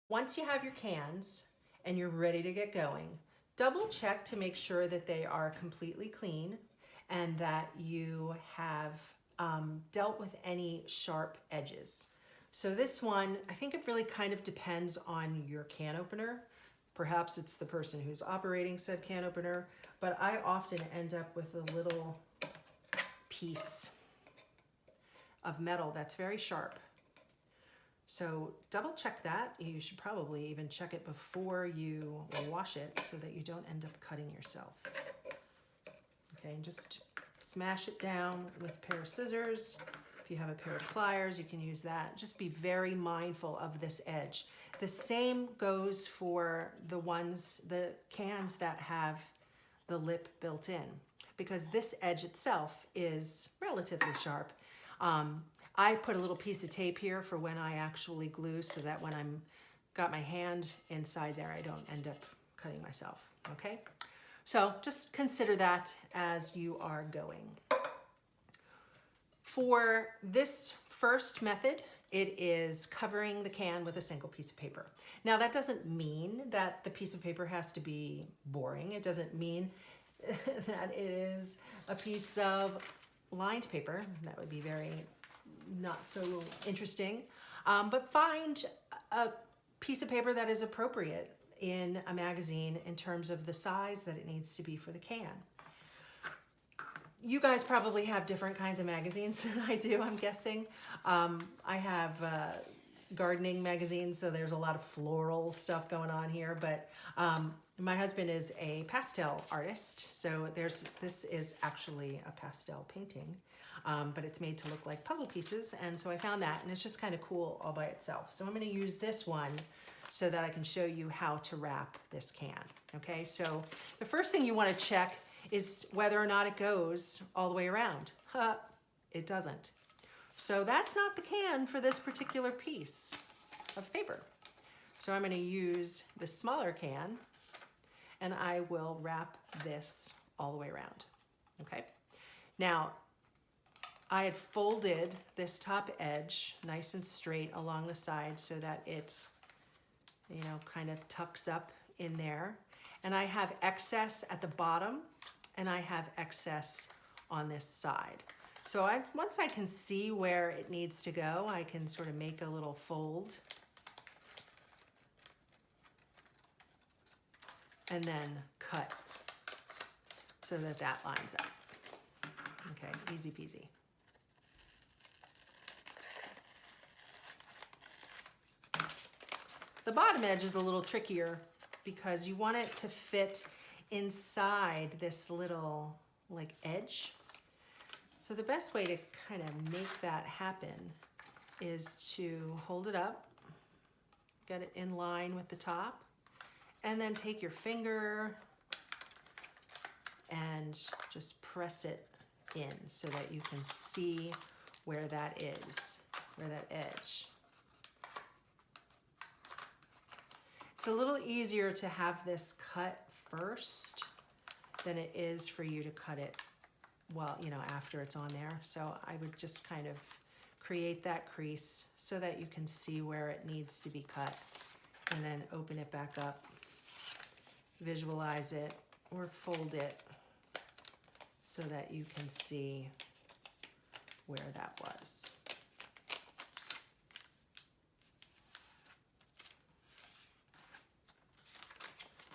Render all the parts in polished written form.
Once you have your cans and you're ready to get going, double check to make sure that they are completely clean and that you have dealt with any sharp edges. So this one, I think it really kind of depends on your can opener. Perhaps it's the person who's operating said can opener, but I often end up with a little piece of metal that's very sharp. So double check that. You should probably even check it before you wash it so that you don't end up cutting yourself. Okay, and just smash it down with a pair of scissors. If you have a pair of pliers, you can use that. Just be very mindful of this edge. The same goes for the cans that have the lip built in, because this edge itself is relatively sharp. I put a little piece of tape here for when I actually glue so that when I'm got my hand inside there, I don't end up cutting myself, okay? So just consider that as you are going. For this first method, it is covering the can with a single piece of paper. Now that doesn't mean that the piece of paper has to be boring. It doesn't mean that it is a piece of lined paper. That would be very not so interesting, but find a piece of paper that is appropriate in a magazine in terms of the size that it needs to be for the can. You guys probably have different kinds of magazines than I do, I'm guessing. I have gardening magazines, so there's a lot of floral stuff going on here, but my husband is a pastel artist, so this is actually a pastel painting. But it's made to look like puzzle pieces, and so I found that, and it's just kind of cool all by itself. So I'm going to use this one so that I can show you how to wrap this can. Okay, so the first thing you want to check is whether or not it goes all the way around. It doesn't. So that's not the can for this particular piece of paper. So I'm going to use the smaller can, and I will wrap this all the way around. Okay, now I had folded this top edge nice and straight along the side so that it, kind of tucks up in there. And I have excess at the bottom and I have excess on this side. So once I can see where it needs to go, I can sort of make a little fold and then cut so that that lines up. Okay, easy peasy. The bottom edge is a little trickier because you want it to fit inside this little edge. So the best way to kind of make that happen is to hold it up, get it in line with the top, and then take your finger and just press it in so that you can see where that is, where that edge. It's a little easier to have this cut first than it is for you to cut it after it's on there. So I would just kind of create that crease so that you can see where it needs to be cut, and then open it back up, visualize it, or fold it so that you can see where that was.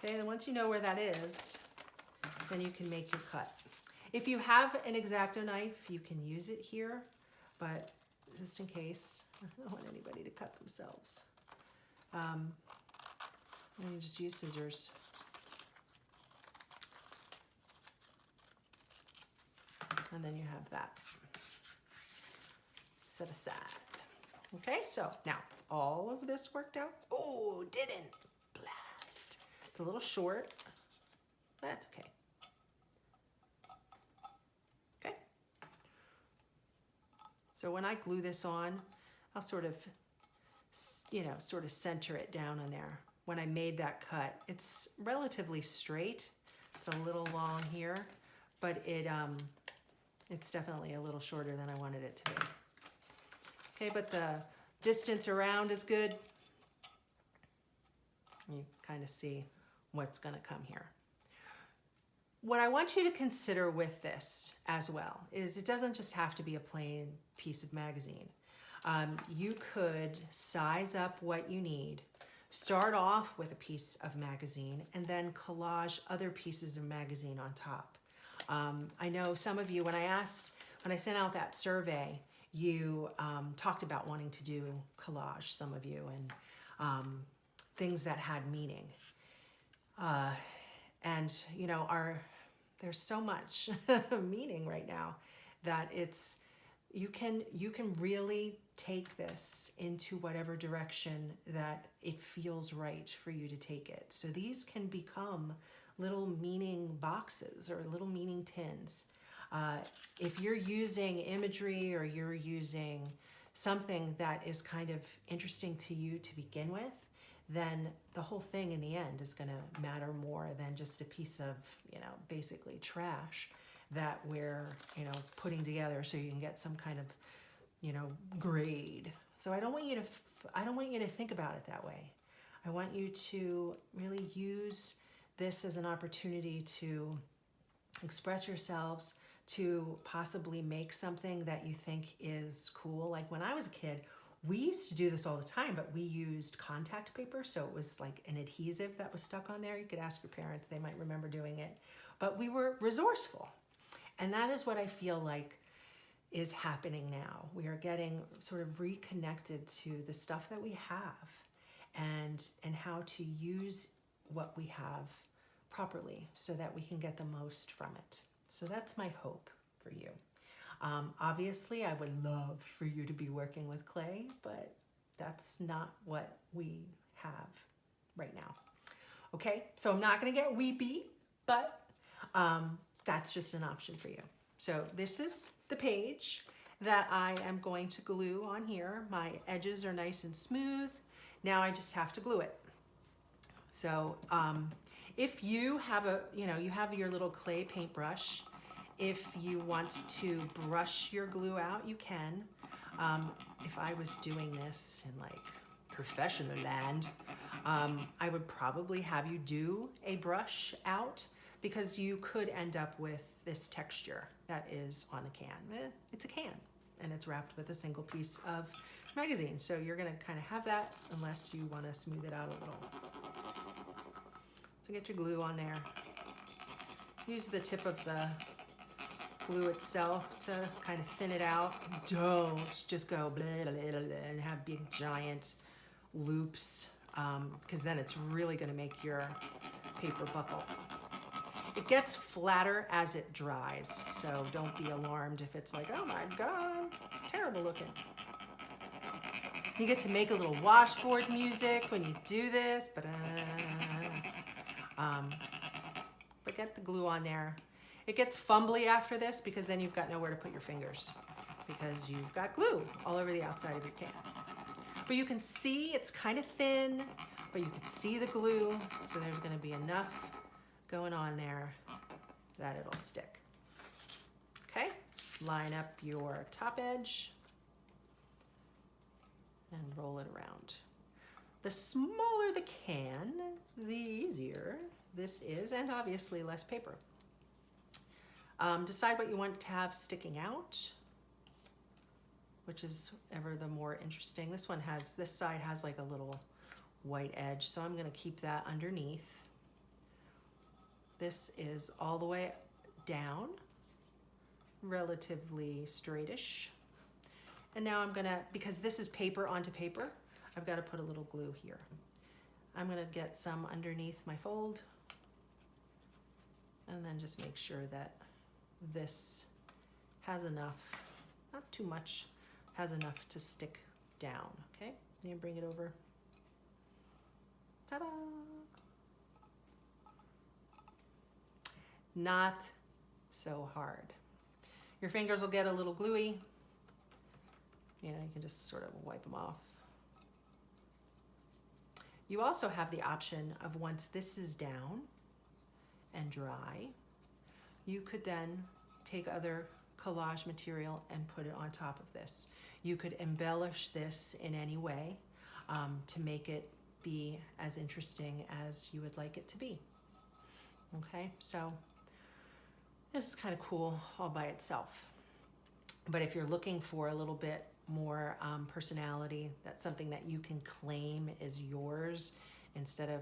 Okay, and once you know where that is, then you can make your cut. If you have an X-Acto knife, you can use it here, but just in case, I don't want anybody to cut themselves. You just use scissors. And then you have that set aside. Okay, so now all of this worked out. Oh, didn't. Blast. It's a little short. That's okay. Okay. So when I glue this on, I'll sort of center it down on there. When I made that cut, it's relatively straight. It's a little long here, but it's definitely a little shorter than I wanted it to be. Okay, but the distance around is good. You kind of see what's going to come here. What I want you to consider with this as well is it doesn't just have to be a plain piece of magazine. You could size up what you need, start off with a piece of magazine, and then collage other pieces of magazine on top. I know some of you, when I sent out that survey, you talked about wanting to do collage, some of you, and things that had meaning. And you know, there's so much meaning right now that you can really take this into whatever direction that it feels right for you to take it. So these can become little meaning boxes or little meaning tins. If you're using imagery or you're using something that is kind of interesting to you to begin with, then the whole thing in the end is going to matter more than just a piece of, you know, basically trash that we're, you know, putting together so you can get some kind of, you know, grade. So I don't want you to think about it that way. I want you to really use this as an opportunity to express yourselves, to possibly make something that you think is cool. Like when I was a kid, we used to do this all the time, but we used contact paper. So it was like an adhesive that was stuck on there. You could ask your parents, they might remember doing it. But we were resourceful. And that is what I feel like is happening now. We are getting sort of reconnected to the stuff that we have and how to use what we have properly so that we can get the most from it. So that's my hope for you. Obviously, I would love for you to be working with clay, but that's not what we have right now. Okay, so I'm not going to get weepy, but that's just an option for you. So this is the page that I am going to glue on here. My edges are nice and smooth. Now I just have to glue it. So if you have you have your little clay paintbrush. If you want to brush your glue out, you can. If I was doing this in like professional land, I would probably have you do a brush out because you could end up with this texture that is on the can. It's a can and it's wrapped with a single piece of magazine. So you're gonna kind of have that unless you wanna smooth it out a little. So get your glue on there. Use the tip of the glue itself to kind of thin it out. Don't just go blah, blah, blah, blah, and have big giant loops because then it's really going to make your paper buckle. It gets flatter as it dries, so don't be alarmed if it's like, oh my God, terrible looking. You get to make a little washboard music when you do this, but get the glue on there. It gets fumbly after this because then you've got nowhere to put your fingers because you've got glue all over the outside of your can. But you can see it's kind of thin, but you can see the glue, so there's going to be enough going on there that it'll stick. Okay, line up your top edge and roll it around. The smaller the can, the easier this is, and obviously less paper. Decide what you want to have sticking out, which is ever the more interesting. This side has like a little white edge, so I'm going to keep that underneath. This is all the way down, relatively straightish. And now I'm gonna, because this is paper onto paper, I've got to put a little glue here. I'm gonna get some underneath my fold and then just make sure that this has enough, not too much, has enough to stick down, okay? You can bring it over. Ta-da! Not so hard. Your fingers will get a little gluey. You know, you can just sort of wipe them off. You also have the option of once this is down and dry, you could then take other collage material and put it on top of this. You could embellish this in any way to make it be as interesting as you would like it to be. Okay, so this is kind of cool all by itself. But if you're looking for a little bit more personality, that's something that you can claim is yours instead of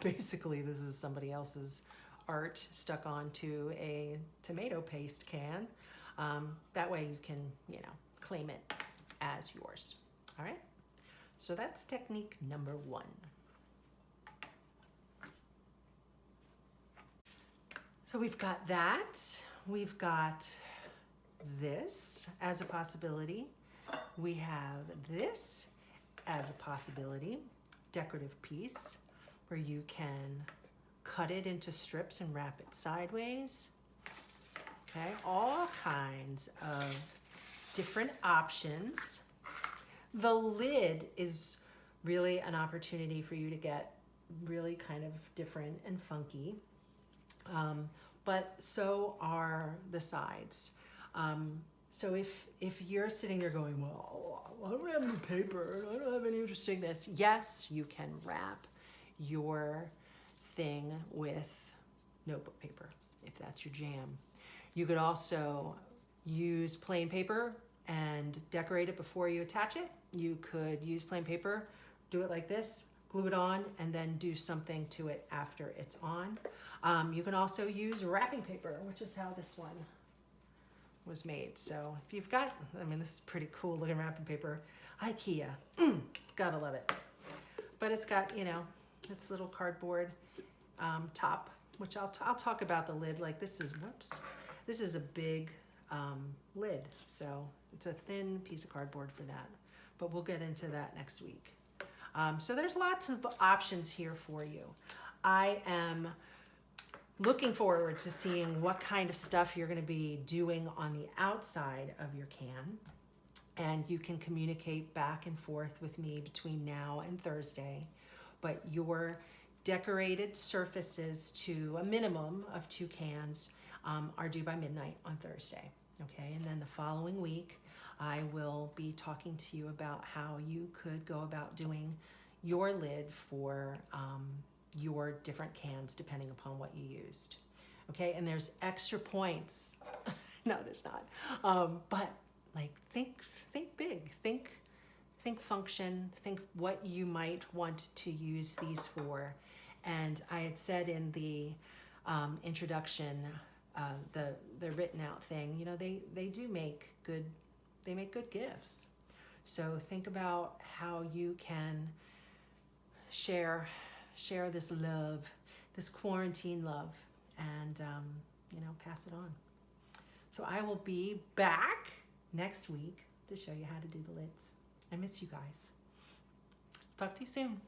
basically this is somebody else's art stuck onto a tomato paste can. That way you can, claim it as yours. All right, so that's technique number 1. So we've got that. We've got this as a possibility. We have this as a possibility, decorative piece, where you can cut it into strips and wrap it sideways. Okay, all kinds of different options. The lid is really an opportunity for you to get really kind of different and funky. But so are the sides. So if you're sitting there going, well, I don't have any paper, I don't have any interesting this. Yes, you can wrap your thing with notebook paper if that's your jam. You could also use plain paper and decorate it before you attach it. You could use plain paper, do it like this, glue it on, and then do something to it after it's on. You can also use wrapping paper, which is how this one was made. So if you've got, this is pretty cool looking wrapping paper. IKEA, gotta love it. But it's got, its little cardboard top, which I'll talk about the lid. Like this is a big lid. So it's a thin piece of cardboard for that. But we'll get into that next week. So there's lots of options here for you. I am looking forward to seeing what kind of stuff you're going to be doing on the outside of your can. And you can communicate back and forth with me between now and Thursday. But your decorated surfaces to a minimum of 2 cans are due by midnight on Thursday. Okay, and then the following week, I will be talking to you about how you could go about doing your lid for your different cans depending upon what you used. Okay, and there's extra points. No, there's not. But like think big, think function, think what you might want to use these for. And I had said in the introduction, the written out thing, they do make good. They make good gifts. So think about how you can share this love, this quarantine love, and pass it on. So I will be back next week to show you how to do the lids. I miss you guys. Talk to you soon.